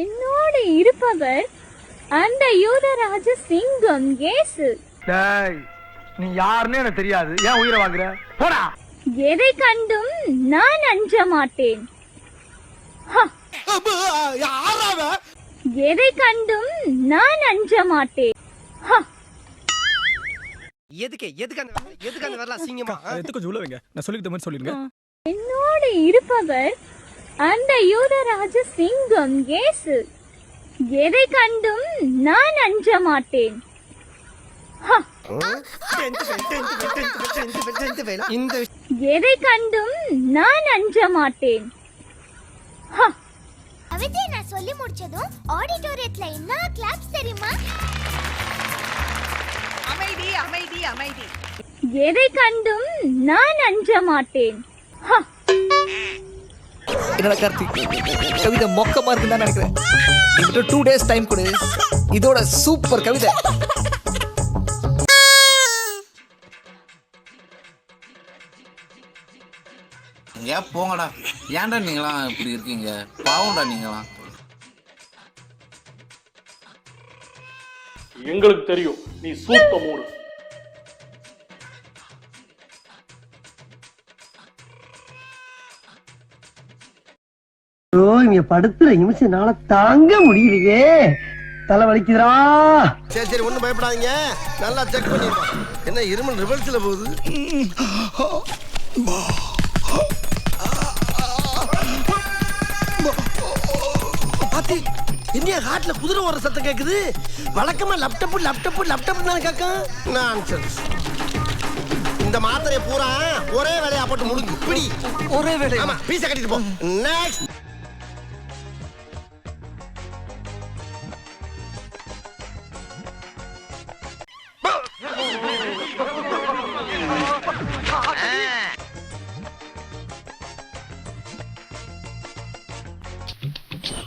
என்னோடு இருப்பவர் அந்த யூதராஜ சிங்கம் இயேசு. நீ யாருன்னு எனக்கு தெரியாது, ஏன் உயிரை வாங்குற? போடா. எதை கண்டும் நான் அஞ்ச மாட்டேன். எதை கண்டும் நான் அஞ்ச மாட்டேன். என்னோடு இருப்பவர் அந்த யூதராஜ சிங்கம் இயேசு. எதை கண்டும் நான் அஞ்ச மாட்டேன். எதை கண்டும் நான் அஞ்ச மாட்டேன். கவிதை நான் சொல்லி முடிச்சதும் ஆடிட்டோரியத்துல என்ன கிளாப்ஸ் தெரியுமா? அமைதி அமைதி அமைதி. எதை கண்டும் நான் அஞ்ச மாட்டேன். என்னடா கார்த்திக், கவிதை மொக்கமா இருக்குன்னு தான் நினைக்கிறேன். இன்னும் 2 days டைம் கொடு, இதோட சூப்பர் கவிதை. ஏன் போங்கடா, ஏன்டா நீங்களாம் இப்படி இருக்கீங்க? பாவம்டா நீங்களாம். எங்களுக்கு தெரியும் நீ சூத்த மூடு. இங்க படுத்துற நிமிஷம்னால தாங்க முடியலையே, தலை வலிக்குதுடா. சரி சரி, ஒண்ணும் பயப்படாதீங்க, நல்லா செக் பண்ணிருக்கோம். என்ன இருமல் ரிவர்ஸ்ல போகுது? இந்தியா ஹார்ட்ல குதிரை ஓடுற சத்தம் கேக்குது. வழக்கமா லேப்டாப் லேப்டாப் லேப்டாப் தானே கேட்கும். நான்சென்ஸ். இந்த மாத்திரையை பூரா ஒரே வேலையா போட்டு முழுங்கு. பிடி. ஒரே வேலை. ஆமா, பீஸை கட்டிட்டு போ. நெக்ஸ்ட்.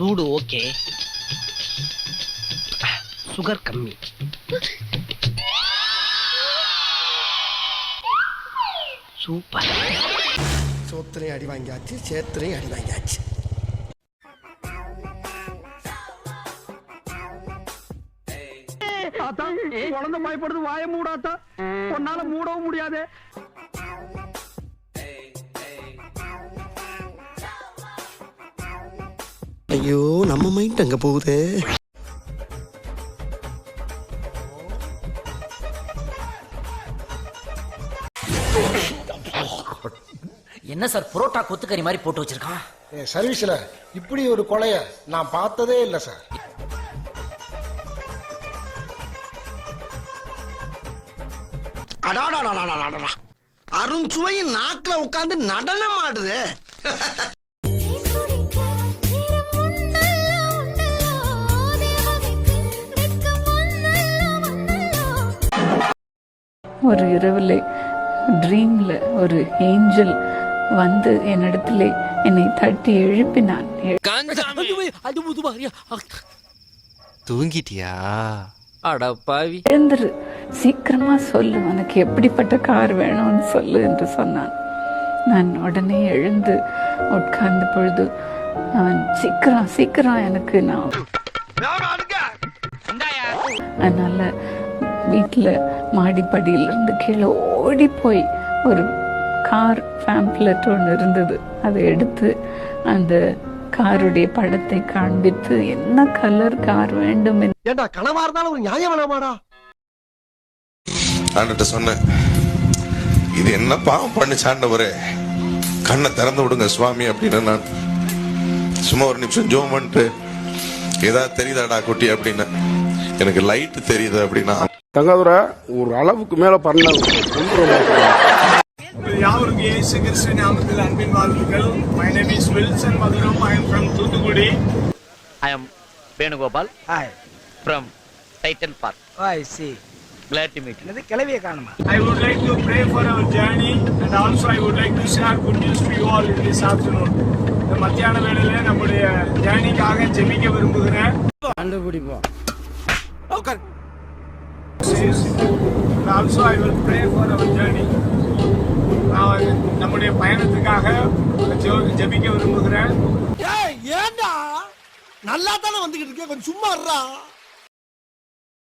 சூடு ஓகே, சுகர் கம்மி. சூப்பர். சோத்திரையும் அடி வாங்கியாச்சு, சேத்திரையும் அடி வாங்கியாச்சு. குழந்தை பயப்படுது, வாய மூடாத்தா. உன்னால மூடவும் முடியாது. ஐயோ, நம்ம மைண்ட் அங்க போகுது. என்ன சார் புரோட்டா கொத்துக்கறி மாதிரி போட்டு வச்சிருக்கான்? சர்வீஸ்ல இப்படி ஒரு கொலைய நான் பார்த்ததே இல்ல சார். அருண்சுவையின் நாக்குல உட்கார்ந்து நடனம் ஆடுது. ஒரு இரவுல ட்ரீம்ல ஒரு ஏஞ்சல் வந்து என்னிடத்திலே என்னை தட்டி எழுப்பினான். தூங்கிட்டியா? அடப்பாவி. எழுந்துரு, சீக்கிரமா சொல்லு, உனக்கு எப்படிப்பட்ட கார் வேணும்னு சொல்லு என்று சொன்னான். நான் உடனே எழுந்து உட்கார்ந்த பொழுது அவன் சீக்கிரம் சீக்கிரம் எனக்கு அதனால வீட்டுல மாடிப்படியிலிருந்து கீழே ஓடி போய் ஒரு கார் பேம்ப்லெட் ஒன்று இருந்தது, அதை எடுத்து அந்த காருடைய படத்தை காண்பித்து என்ன கலர் கார் வேண்டும். ஏண்டா கனவா இருந்தாலும் ஒரு நியாயம் வேணாமாடா? ஆண்டவர்ட்ட சொன்னேன், இது என்ன பாவம் பண்ணிச்சு ஆண்டவரே, கண்ணை திறந்து விடுங்க சுவாமி அப்படின்னு. நான் சும்மா ஒரு நிமிஷம் ஜோம் பண்ணிட்டு, ஏதாவது தெரியுதாடா குட்டி அப்படின்னு. எனக்கு லைட் தெரியுது அப்படின்னா. தங்காதுரை ஒரு அளவுக்கு மேல பண்ண யாவருக்கு இயேசு கிறிஸ்து நாமத்தில் அன்பின் வாழ்த்துக்கள். My name is Wilson Maduram. I am from Thuthukudi. I am Venugopal. Hi. From Titan Park. I see. Glad to meet you. இது கிளவிய காணுமா? I would like to pray for our journey and also I would like to share good news to you all in this afternoon. இந்த மத்தியான வேளையில நம்முடைய ஜர்னிக்காக ஜெபிக்க விரும்புகிறேன். கண்டுபிடிப்போம். Okay. And also I will pray for our journey. நம்முடைய பயணத்துக்காக ஜெபிக்க விரும்புகிறேன். ஏண்டா நல்லா தானே வந்துகிட்டு இருக்கேன், கொஞ்சம் சும்மா இருடா.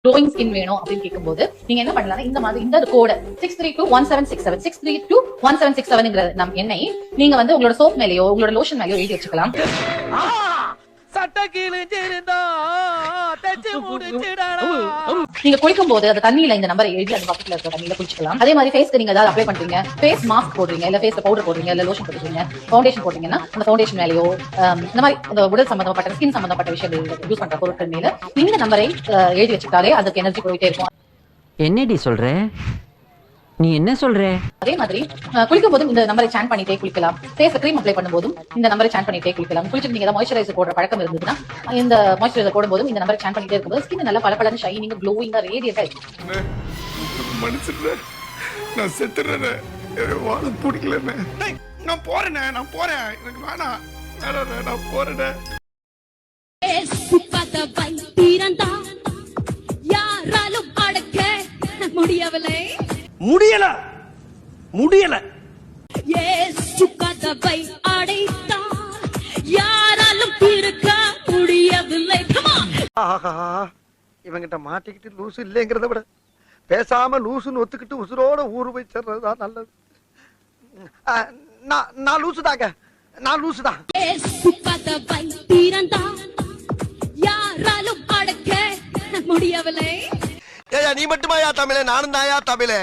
க்ளோயிங் ஸ்கின் வேணும் அப்படின்னு கேட்கும்போது நீங்க என்ன பண்ணலாம், இந்த மாதிரி இந்த கோட் 6321767 6321767ங்கிற நம் எண்ணை நீங்க வந்து உங்களோட சோப் மேலயோ உங்களோட லோஷன் மேலயோ எழுதி வச்சுக்கலாம். சட்ட கிழிஞ்சிருந்தா தச்சு முடிச்சிடா. நீங்க குளிக்கும் போது அந்த தண்ணியில இந்த நம்பரை எழுதி அந்த பக்கத்துல இருக்க தண்ணியில குளிச்சுக்கலாம். அதே மாதிரி ஃபேஸ்க்கு நீங்க ஏதாவது அப்ளை பண்றீங்க, ஃபேஸ் மாஸ்க் போடுறீங்க, இல்ல ஃபேஸ்ல பவுடர் போடுறீங்க, இல்ல லோஷன் போடுறீங்க, ஃபவுண்டேஷன் போட்டீங்கன்னா அந்த ஃபவுண்டேஷன் மேலயோ இந்த மாதிரி அந்த உடல் சம்பந்தப்பட்ட ஸ்கின் சம்பந்தப்பட்ட விஷயங்கள் யூஸ் பண்ற பொருட்கள் மேல இந்த நம்பரை எழுதி வச்சுட்டாலே அதுக்கு எனர்ஜி போயிட்டே இருக்கும். என்னடி சொல்ற நீ, என்ன சொல்ற? அதே மாதிரி குளிக்கும் போதும் இந்த நம்பரை சான் பண்ணிட்டே குளிக்கலாம். ஃபேஸ் கிரீம் அப்ளை பண்ணும்போதும் இந்த நம்பரை சான் பண்ணிட்டே குளிக்கலாம். குளிச்சுட்டு நீங்க மாய்ஸ்சரைசர் போடுற பழக்கம் இருந்ததுன்னா இந்த மாய்ஸ்சரைசர் போடும்போதும் இந்த நம்பரை சான் பண்ணிட்டே இருக்கும்போது ஸ்கின் நல்லா பளபளன்னு ஷைனிங்கா க்ளோயிங்கா ரேடியன்ட்டா இருக்கும். மனுஷன்ல நான் செத்துறேன், வாழ பிடிக்கலன்னு நான் போறேன், எனக்கு வேணாம், நான் போறேன். யாராலும் அடக்க முடியவில்லை, முடியல கதவை அடைத்தார், யாராலும் தீர்க்க முடியவில்லை. ஆஹா, இவங்கிட்ட மாட்டிக்கிட்டு லூசு இல்லைங்கிறத விட பேசாம லூசுன்னு ஒத்துக்கிட்டு உசுரோட ஊரு போய் சேர்றதுதான் நல்லது. நான் லூசுதாங்க, நான் லூசுதான். கதவை திறந்தார், யாராலும் அடக்க முடியவில்லை. ஏயா நீ மட்டுமாயா தமிழே, நானும் தாயா தமிழே.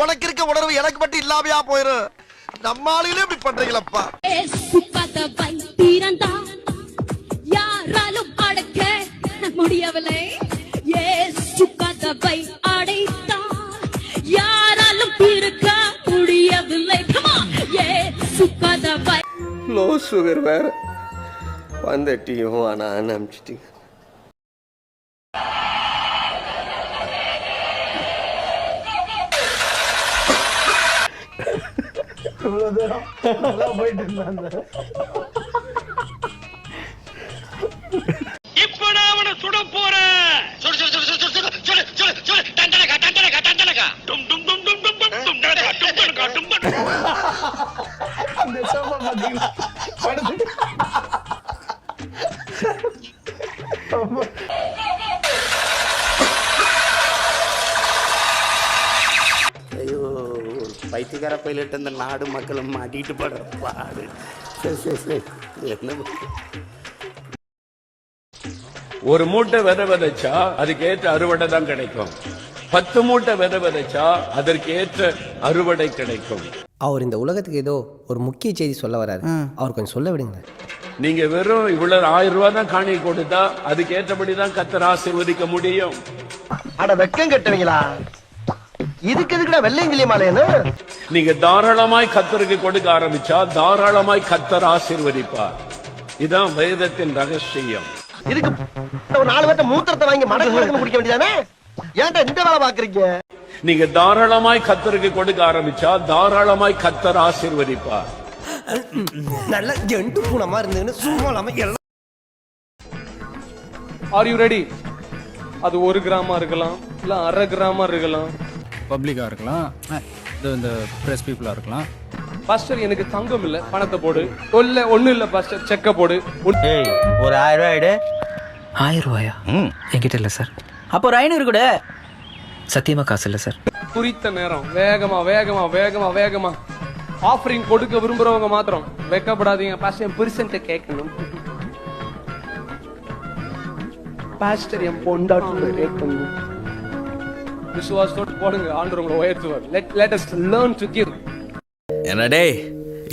உனக்கு இருக்க உணர்வு எனக்கு மட்டும் இல்லாமையா போயிரும். நம்ம ஆளுகளே இப்படி பண்றீங்களப்பா. கதவை திறந்தார், யாராலும் அடக்க முடியவில்லை. கதவை அடைத்தார், யாராலும் தீர்க்க முடியவில்லை. கதவை லோ சுகர் வேற வந்த டீயும் ஆனா அனுப்பிச்சிட்டீங்க. இப்ப நான் அவனை சுட போறேன். ஐயோ, பைத்தியக்கார பைலட் அந்த நாடு மக்களும் மாட்டிட்டு படுற பாடு. என்ன ஒரு மூட்டை விதை விதைச்சா அதுக்கு ஏற்ற அறுவடை தான் கிடைக்கும். 10 மூட்டை விதை விதைச்சா அதற்கு ஏற்ற அறுவடை கிடைக்கும். அவர் இந்த உலகத்துக்கு ஏதோ ஒரு முக்கிய செய்தி சொல்ல வராரு, அவர் கொஞ்சம் சொல்ல விடுங்க. நீங்க வெறும் இவ்வளவு 1000 ரூபாய் தான் காணி கொடுத்தா அதுக்கு ஏற்றபடிதான் கர்த்தர் ஆசீர்வதிக்க முடியும். அட வெக்கம் கட்டுவீங்களா, இதுக்கு எதுக்குடா வெள்ளையங்கிலி மாலையன்னு? நீங்க தாராளமாய் கர்த்தருக்கு கொடுக்க ஆரம்பிச்சா தாராளமாய் கர்த்தர் ஆசீர்வதிப்பார். இதான் வேதத்தின் ரகசியம். இதுக்கு ஒரு 4 பேர்த்த மூத்திரத்தை வாங்கி மடக்கு குடிக்க வேண்டியதானே? ஏன்டா இந்த வேலை பாக்குறீங்க? நீங்க தாராளமாய் கர்த்தருக்கு கொடுக்க ஆரம்பிச்சா தாராளமாய் கர்த்தர் ஆசீர்வதிப்பார். நல்ல ஜெண்டு பூனமா இருந்ததுன்னு சும்மா இல்லாம எல்லாம். Are you ready? அது 1 கிராமா இருக்கலாம், இல்ல 1/2 கிராமா இருக்கலாம், பப்ளிக்கா இருக்கலாம், இந்த பிரஸ் பீப்புளா இருக்கலாம். பாஸ்டர் எனக்கு தங்கம் இல்ல, பணத்தை போடு. ஒண்ணு இல்ல பாஸ்டர், செக்க போடு. ஒரு 1000 ரூபாய் எடு. 1000 ரூபாயா? என்கிட்ட இல்ல சார். அப்போ ஒரு 500 கூட. சத்தியமா காசு இல்ல சார். குறித்த நேரம் வேகமா வேகமா வேகமா வேகமா ஆஃபரிங் கொடுக்க விரும்புறவங்க மாத்திரம் வெக்கப்படாதீங்க. பாஸ்டர் பெர்சன்ட் கேட்கணும். பாஸ்டர் என் பொண்டாட்டி கேட்கணும். விசுவாசத்தோடு போடுங்க, ஆண்டவர் உங்களை உயர்த்துவார். let us learn to give. என்ன டேய்,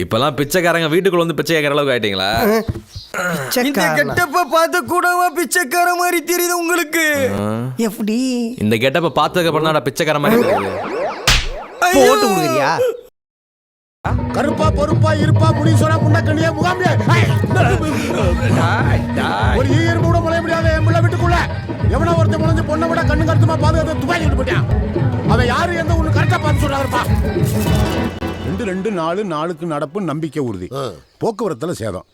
இப்பெல்லாம் பிச்சைக்காரங்க வீட்டுக்குள்ள வந்து பிச்சை கேட்கற அளவுக்கு ஆயிட்டீங்களா? இந்த கெட்டப்ப பார்த்து கூடவா பிச்சைக்கார மாதிரி தெரியுது உங்களுக்கு? எப்படி இந்த கெட்டப்ப பார்த்ததுக்கு அப்புறம் தான் பிச்சைக்கார மாதிரி தெரியுது. போட்டு கொடுக்குறியா? கருப்பா பொறுப்பா இருப்பா முடி சொன்னா முன்னக்கணியே முகாமியே. ஒரு ஈயர் கூட முளைய முடியாத என் பிள்ளை வீட்டுக்குள்ள எவனோ ஒருத்தன் முளைஞ்சு பொண்ணை விட கண்ணு கருத்துமா பாதுகாத்து துப்பாக்கிட்டு போட்டான். அவன் யாரு எந்த ஒண்ணு கரெக்டா பார்த்து சொல்றாருப்பா. 2-4 நடப்பு நம்பிக்கை உறுதி, போக்குவரத்துல சேதம்.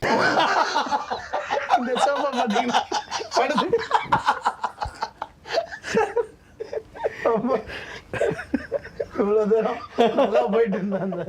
இவ்வளவு தூரம் போயிட்டு இருந்தாங்க.